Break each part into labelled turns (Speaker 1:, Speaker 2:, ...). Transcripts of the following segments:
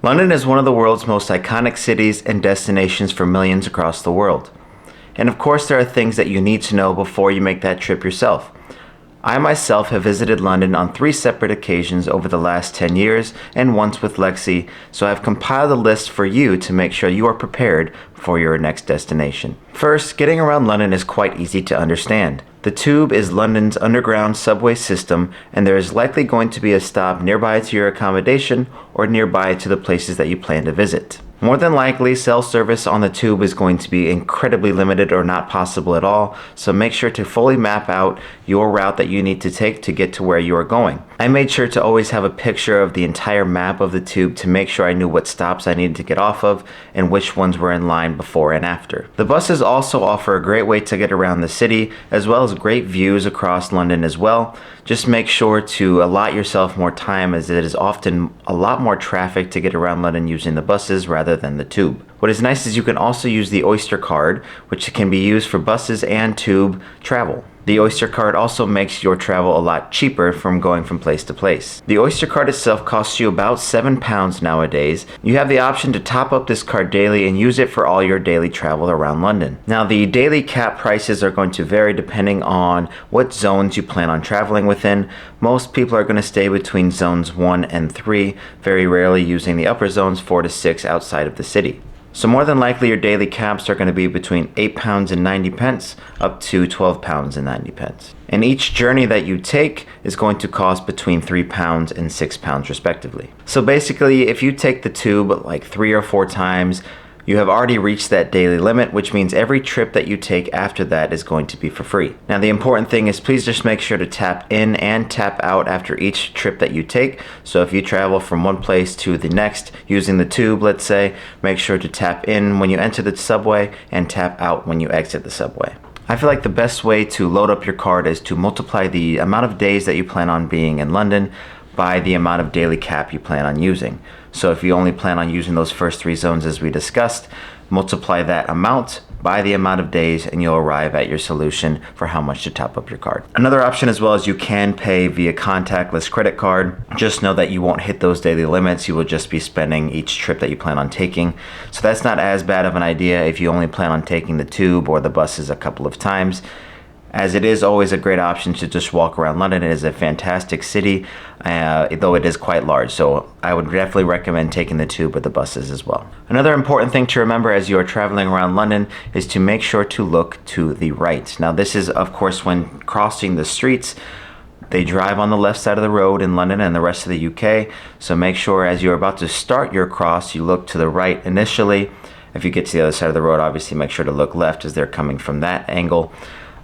Speaker 1: London is one of the world's most iconic cities and destinations for millions across the world. And of course, there are things that you need to know before you make that trip yourself. I myself have visited London on 3 separate occasions over the last 10 years and once with Lexi, so I've compiled a list for you to make sure you are prepared for your next destination. First, getting around London is quite easy to understand. The Tube is London's underground subway system, and there is likely going to be a stop nearby to your accommodation or nearby to the places that you plan to visit. More than likely, cell service on the Tube is going to be incredibly limited or not possible at all, so make sure to fully map out your route that you need to take to get to where you are going. I made sure to always have a picture of the entire map of the Tube to make sure I knew what stops I needed to get off of and which ones were in line before and after. The buses also offer a great way to get around the city, as well as great views across London as well. Just make sure to allot yourself more time, as it is often a lot more traffic to get around London using the buses rather than the Tube. What is nice is you can also use the Oyster card, which can be used for buses and Tube travel. The Oyster card also makes your travel a lot cheaper from going from place to place. The Oyster card itself costs you about £7 nowadays. You have the option to top up this card daily and use it for all your daily travel around London. Now, the daily cap prices are going to vary depending on what zones you plan on traveling within. Most people are going to stay between zones 1 and 3, very rarely using the upper zones 4 to 6 outside of the city. So more than likely your daily caps are going to be between £8.90 up to £12.90. And each journey that you take is going to cost between £3 and £6 respectively. So basically, if you take the Tube like 3 or 4 times, you have already reached that daily limit, which means every trip that you take after that is going to be for free. Now, the important thing is please just make sure to tap in and tap out after each trip that you take. So if you travel from one place to the next using the Tube, let's say, make sure to tap in when you enter the subway and tap out when you exit the subway. I feel like the best way to load up your card is to multiply the amount of days that you plan on being in London by the amount of daily cap you plan on using. So if you only plan on using those first 3 zones as we discussed, multiply that amount by the amount of days and you'll arrive at your solution for how much to top up your card. Another option as well is you can pay via contactless credit card. Just know that you won't hit those daily limits. You will just be spending each trip that you plan on taking. So that's not as bad of an idea if you only plan on taking the Tube or the buses a couple of times, as it is always a great option to just walk around London. It is a fantastic city, though it is quite large, so I would definitely recommend taking the Tube or the buses as well. Another important thing to remember as you are traveling around London is to make sure to look to the right. Now, this is, of course, when crossing the streets. They drive on the left side of the road in London and the rest of the UK, so make sure as you're about to start your cross, you look to the right initially. If you get to the other side of the road, obviously make sure to look left as they're coming from that angle.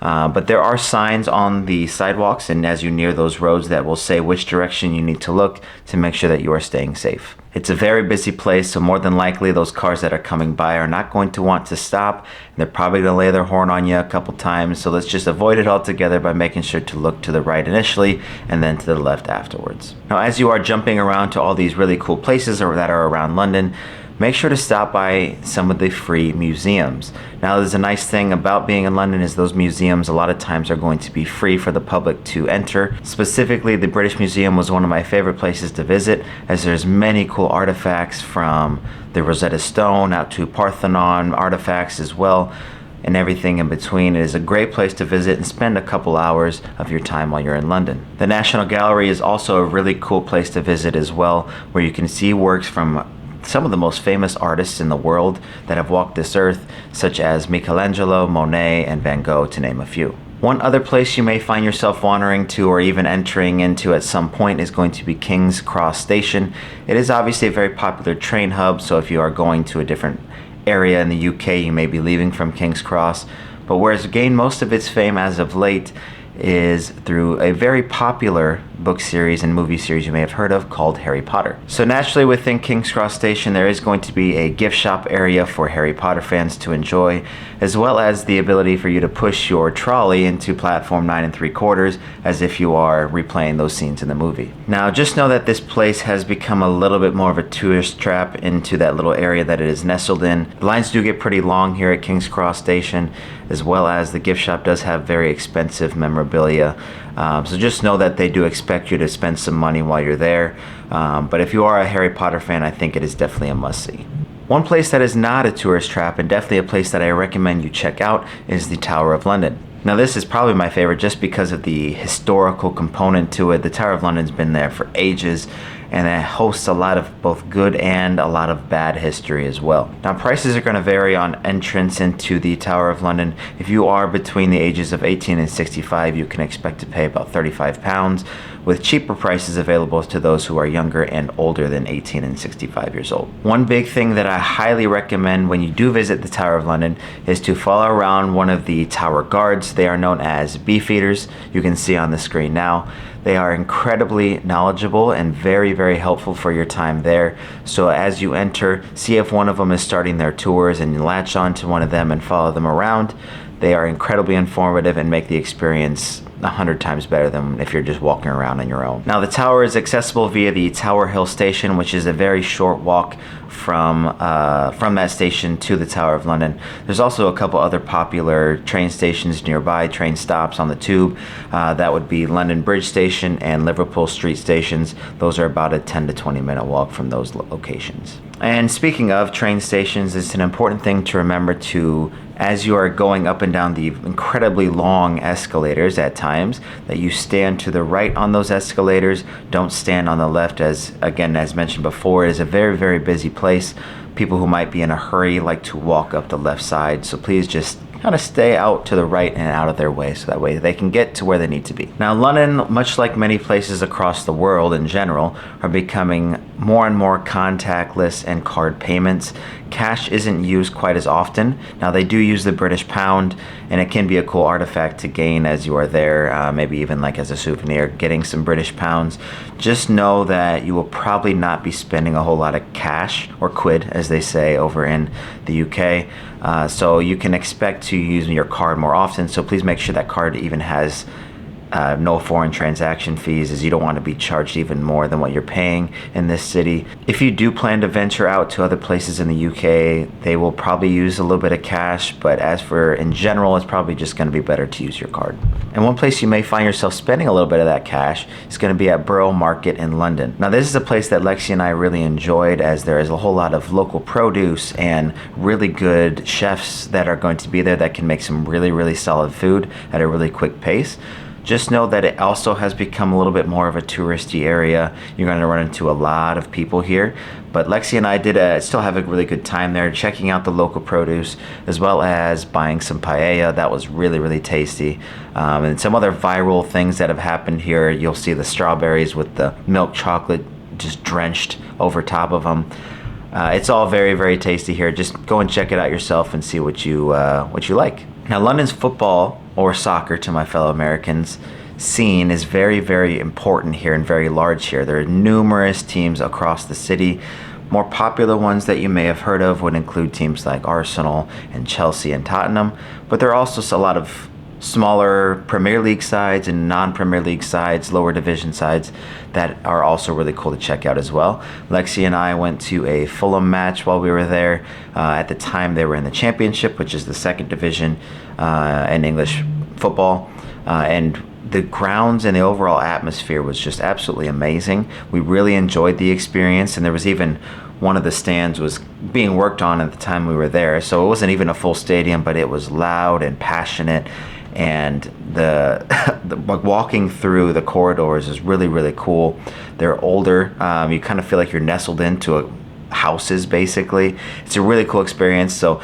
Speaker 1: But there are signs on the sidewalks and as you near those roads that will say which direction you need to look to make sure that you are staying safe. It's a very busy place, so more than likely those cars that are coming by are not going to want to stop. And they're probably going to lay their horn on you a couple times, so let's just avoid it altogether by making sure to look to the right initially and then to the left afterwards. Now, as you are jumping around to all these really cool places that are around London, make sure to stop by some of the free museums. Now, there's a nice thing about being in London is those museums a lot of times are going to be free for the public to enter. Specifically, the British Museum was one of my favorite places to visit, as there's many cool artifacts from the Rosetta Stone out to Parthenon artifacts as well, and everything in between. It is a great place to visit and spend a couple hours of your time while you're in London. The National Gallery is also a really cool place to visit as well, where you can see works from some of the most famous artists in the world that have walked this earth, such as Michelangelo, Monet, and Van Gogh, to name a few. One other place you may find yourself wandering to or even entering into at some point is going to be King's Cross Station. It is obviously a very popular train hub, so if you are going to a different area in the UK, you may be leaving from King's Cross. But where it's gained most of its fame as of late is through a very popular book series and movie series you may have heard of called Harry Potter. So naturally, within King's Cross Station there is going to be a gift shop area for Harry Potter fans to enjoy, as well as the ability for you to push your trolley into platform 9 3/4 as if you are replaying those scenes in the movie. Now, just know that this place has become a little bit more of a tourist trap into that little area that it is nestled in. The lines do get pretty long here at King's Cross Station, as well as the gift shop does have very expensive memorabilia So just know that they do expect you to spend some money while you're there. But if you are a Harry Potter fan, I think it is definitely a must-see. One place that is not a tourist trap, and definitely a place that I recommend you check out, is the Tower of London. Now this is probably my favorite just because of the historical component to it. The Tower of London's been there for ages, and it hosts a lot of both good and a lot of bad history as well. Now prices are going to vary on entrance into the Tower of London. If you are between the ages of 18 and 65, you can expect to pay about £35, with cheaper prices available to those who are younger and older than 18 and 65 years old. One big thing that I highly recommend when you do visit the Tower of London is to follow around one of the tower guards. They are known as beefeaters. You can see on the screen now. They are incredibly knowledgeable and very, very helpful for your time there. So as you enter, see if one of them is starting their tours and you latch on to one of them and follow them around. They are incredibly informative and make the experience 100 times better than if you're just walking around on your own. Now the tower is accessible via the Tower Hill station, which is a very short walk from that station to the Tower of London. There's also a couple other popular train stations nearby, train stops on the tube. That would be London Bridge Station and Liverpool Street stations. Those are about a 10 to 20 minute walk from those locations. And speaking of train stations, it's an important thing to remember to, as you are going up and down the incredibly long escalators at times, that you stand to the right on those escalators. Don't stand on the left, as again, as mentioned before, it is a very, very busy place. People who might be in a hurry like to walk up the left side. So please just kind of stay out to the right and out of their way, so that way they can get to where they need to be. Now London, much like many places across the world in general, are becoming more and more contactless and card payments. Cash isn't used quite as often. Now they do use the British pound, and it can be a cool artifact to gain as you are there, maybe even like as a souvenir, getting some British pounds. Just know that you will probably not be spending a whole lot of cash, or quid as they say over in the UK. So you can expect to use your card more often, so please make sure that card even has no foreign transaction fees, as you don't want to be charged even more than what you're paying in this city. If you do plan to venture out to other places in the UK, they will probably use a little bit of cash, but as for in general, it's probably just going to be better to use your card. And one place you may find yourself spending a little bit of that cash is going to be at Borough Market in London. Now this is a place that Lexi and I really enjoyed, as there is a whole lot of local produce and really good chefs that are going to be there that can make some really, really solid food at a really quick pace. Just know that it also has become a little bit more of a touristy area. You're going to run into a lot of people here. But Lexi and I did still have a really good time there, checking out the local produce, as well as buying some paella. That was really, really tasty. And some other viral things that have happened here. You'll see the strawberries with the milk chocolate just drenched over top of them. It's all very, very tasty here. Just go and check it out yourself and see what you like. Now, London's football, or soccer to my fellow Americans, scene is very, very important here and very large here. There are numerous teams across the city. More popular ones that you may have heard of would include teams like Arsenal and Chelsea and Tottenham, but there are also a lot of smaller Premier League sides and non-Premier League sides, lower division sides, that are also really cool to check out as well. Lexi and I went to a Fulham match while we were there. At the time they were in the Championship, which is the second division in English football, and the grounds and the overall atmosphere was just absolutely amazing. We really enjoyed the experience, and there was even one of the stands was being worked on at the time we were there, so it wasn't even a full stadium, but it was loud and passionate. And the walking through the corridors is really, really cool. They're older. You kind of feel like you're nestled into houses, basically. It's a really cool experience. So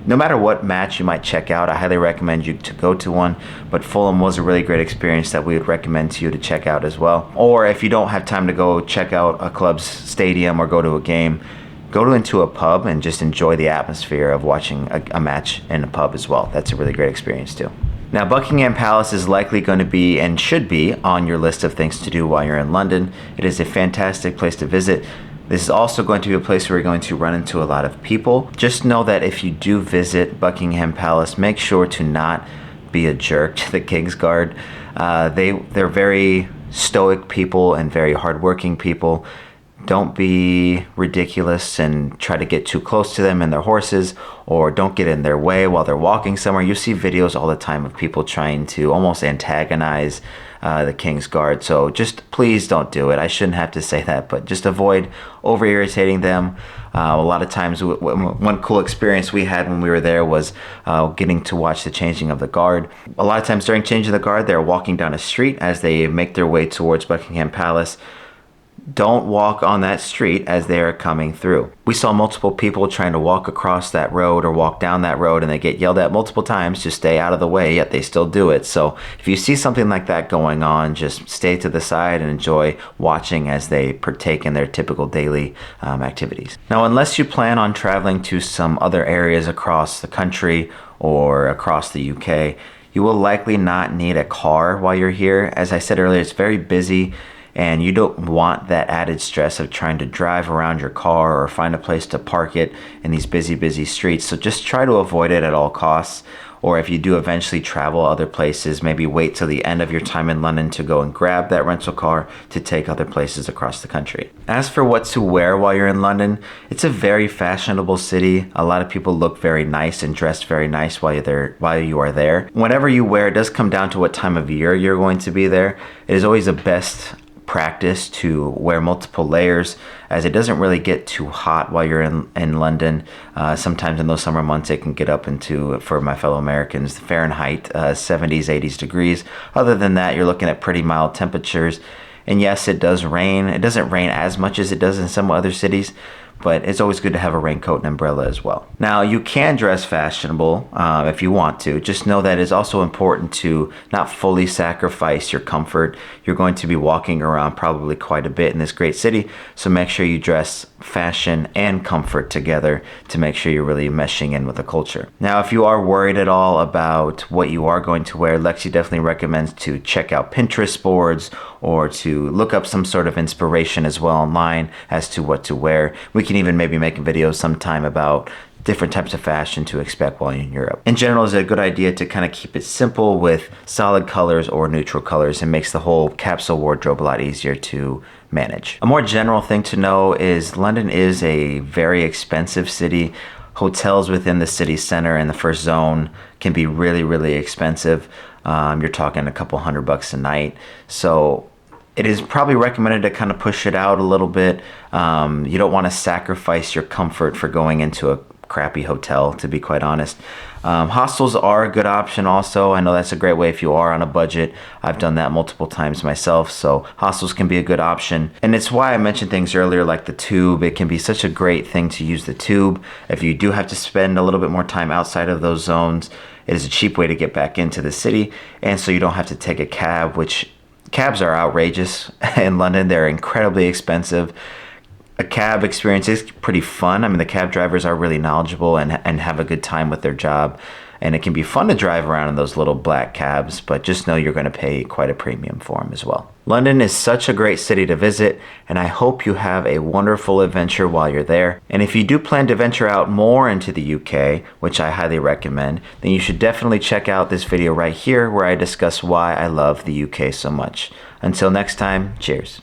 Speaker 1: no matter what match you might check out, I highly recommend you to go to one. But Fulham was a really great experience that we would recommend to you to check out as well. Or if you don't have time to go check out a club's stadium or go to a game, go into a pub and just enjoy the atmosphere of watching a match in a pub as well. That's a really great experience too. Now, Buckingham Palace is likely going to be and should be on your list of things to do while you're in London. It is a fantastic place to visit. This is also going to be a place where you're going to run into a lot of people. Just know that if you do visit Buckingham Palace, make sure to not be a jerk to the King's Guard. They're very stoic people and very hardworking people. Don't be ridiculous and try to get too close to them and their horses, or don't get in their way while they're walking somewhere. You see videos all the time of people trying to almost antagonize the King's Guard. So just please don't do it. I shouldn't have to say that, but just avoid over irritating them. A lot of times, one cool experience we had when we were there was getting to watch the changing of the guard. A lot of times during changing the guard, they're walking down a street as they make their way towards Buckingham Palace. Don't walk on that street as they are coming through. We saw multiple people trying to walk across that road or walk down that road, and they get yelled at multiple times to stay out of the way, yet they still do it. So if you see something like that going on, just stay to the side and enjoy watching as they partake in their typical daily activities. Now, unless you plan on traveling to some other areas across the country or across the UK, you will likely not need a car while you're here. As I said earlier, it's very busy, and you don't want that added stress of trying to drive around your car or find a place to park it in these busy streets. So just try to avoid it at all costs. Or if you do eventually travel other places, maybe wait till the end of your time in London to go and grab that rental car to take other places across the country. As for what to wear while you're in London, it's a very fashionable city. A lot of people look very nice and dress very nice while you are there. Whatever you wear, it does come down to what time of year you're going to be there. It is always the best practice to wear multiple layers, as it doesn't really get too hot while you're in London. Sometimes in those summer months it can get up into, for my fellow Americans, Fahrenheit 70s, 80s degrees. Other than that, you're looking at pretty mild temperatures. And yes, it does rain. It doesn't rain as much as it does in some other cities, but it's always good to have a raincoat and umbrella as well. Now, you can dress fashionable if you want to. Just know that it's also important to not fully sacrifice your comfort. You're going to be walking around probably quite a bit in this great city, so make sure you dress fashion and comfort together to make sure you're really meshing in with the culture. Now, if you are worried at all about what you are going to wear, Lexi definitely recommends to check out Pinterest boards or to look up some sort of inspiration as well online as to what to wear. We can even maybe make a video sometime about different types of fashion to expect while you're in Europe. In general, it's a good idea to kind of keep it simple with solid colors or neutral colors. It makes the whole capsule wardrobe a lot easier to manage. A more general thing to know is London is a very expensive city. Hotels within the city center in the first zone can be really expensive. You're talking a couple $100 a night. So it is probably recommended to kind of push it out a little bit. You don't want to sacrifice your comfort for going into a crappy hotel, to be quite honest. Hostels are a good option also. I know that's a great way if you are on a budget. I've done that multiple times myself, so hostels can be a good option. And it's why I mentioned things earlier like the tube. It can be such a great thing to use the tube. If you do have to spend a little bit more time outside of those zones, it is a cheap way to get back into the city, and so you don't have to take a cab, which cabs are outrageous in London. They're incredibly expensive. A cab experience is pretty fun. I mean, the cab drivers are really knowledgeable and have a good time with their job. And it can be fun to drive around in those little black cabs, but just know you're going to pay quite a premium for them as well. London is such a great city to visit, and I hope you have a wonderful adventure while you're there. And if you do plan to venture out more into the UK, which I highly recommend, then you should definitely check out this video right here where I discuss why I love the UK so much. Until next time, cheers.